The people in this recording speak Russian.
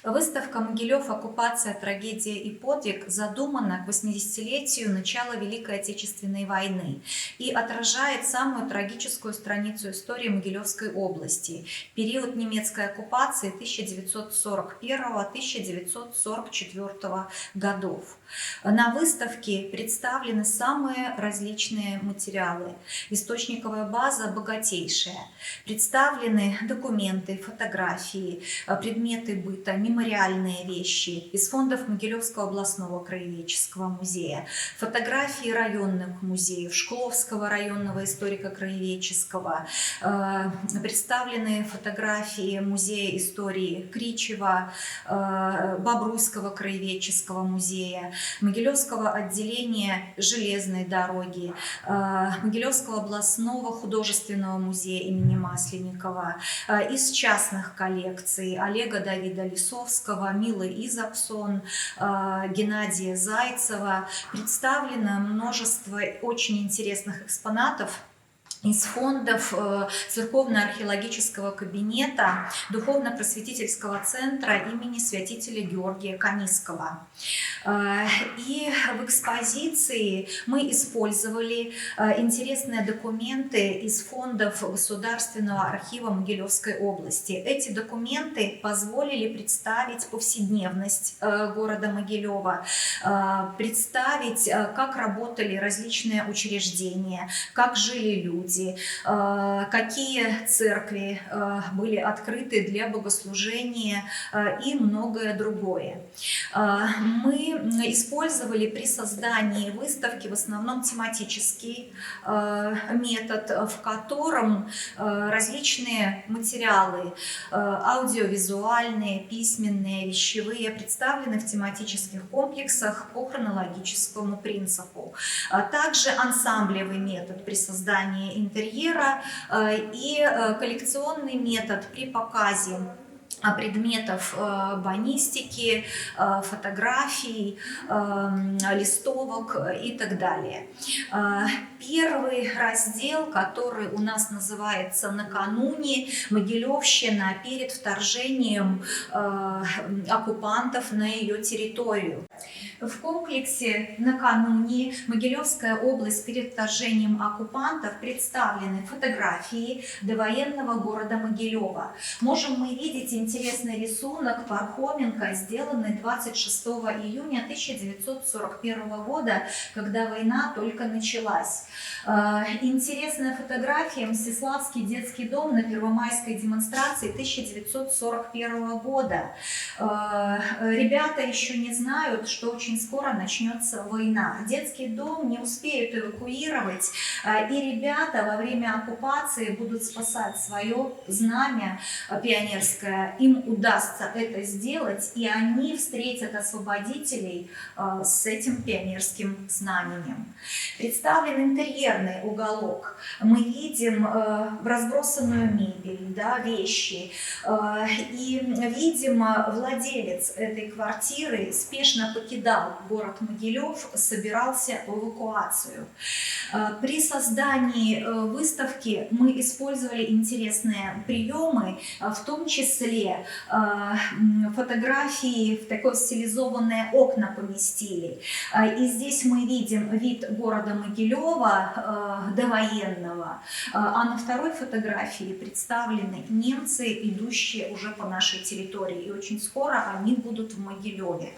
Выставка «Могилев. Оккупация, трагедия и подвиг» задумана к 80-летию начала Великой Отечественной войны и отражает самую трагическую страницу истории Могилевской области, период немецкой оккупации 1941-1944 годов. На выставке представлены самые различные материалы. Источниковая база богатейшая. Представлены документы, фотографии, предметы быта, мемориальные вещи из фондов Могилевского областного краеведческого музея, фотографии районных музеев, Шкловского районного историко-краеведческого, представлены фотографии музея истории Кричева, Бобруйского краеведческого музея, Могилевского отделения железной дороги, Могилевского областного художественного музея имени Масленникова, из частных коллекций Олега Давида Лисовского, Милы Изаксон, Геннадия Зайцева. Представлено множество очень интересных экспонатов из фондов Церковно-археологического кабинета Духовно-просветительского центра имени святителя Георгия Каниского. И в экспозиции мы использовали интересные документы из фондов Государственного архива Могилевской области. Эти документы позволили представить повседневность города Могилева, представить, как работали различные учреждения, как жили люди, какие церкви были открыты для богослужения и многое другое. Мы использовали при создании выставки в основном тематический метод, в котором различные материалы аудиовизуальные, письменные, вещевые представлены в тематических комплексах по хронологическому принципу. Также ансамблевый метод при создании интерьера и коллекционный метод при показе предметов бонистики, фотографий, листовок и так далее. Первый раздел, который у нас называется «Накануне. Могилевщина перед вторжением оккупантов на ее территорию». В комплексе «Накануне. Могилевская область перед вторжением оккупантов» представлены фотографии довоенного города Могилева. Можем мы видеть интересный рисунок Пархоменко, сделанный 26 июня 1941 года, когда война только началась. Интересная фотография — Мстиславский детский дом на Первомайской демонстрации 1941 года. Ребята еще не знают, что очень скоро начнется война. Детский дом не успеют эвакуировать, и ребята во время оккупации будут спасать свое знамя пионерское. Им удастся это сделать, и они встретят освободителей с этим пионерским знаменем. Представлен интерьерный уголок. Мы видим разбросанную мебель, вещи, и, видимо, владелец этой квартиры спешно покидал город Могилев, собирался в эвакуацию. При создании выставки мы использовали интересные приемы, в том числе фотографии в такое стилизованное окна поместили. И здесь мы видим вид города Могилева довоенного, а на второй фотографии представлены немцы, идущие уже по нашей территории, и очень скоро они будут в Могилеве.